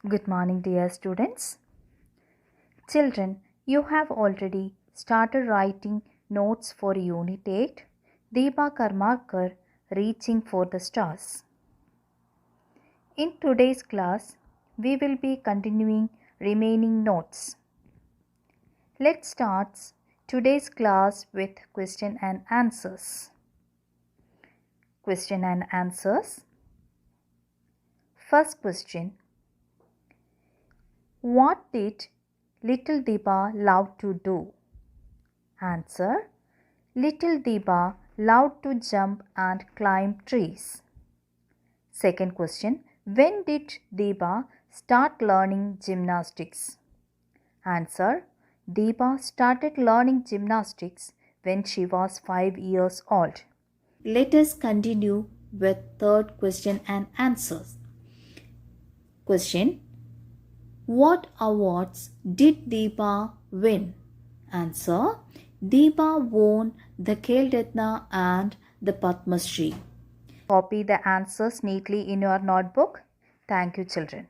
Good morning, dear students. Children, you have already started writing notes for Unit 8, Dipa Karmarkar, Reaching for the Stars. In today's class, we will be continuing remaining notes. Let's start today's class with question and answers. Question and answers. First question. What did little Dipa love to do? Answer. Little Dipa loved to jump and climb trees. Second question. When did Dipa start learning gymnastics? Answer. Dipa started learning gymnastics when she was 5 years old. Let us continue with third question and answers. Question. What awards did Dipa win? Answer. Dipa won the Khel Ratna and the Padma Shri. Copy the answers neatly in your notebook. Thank you, children.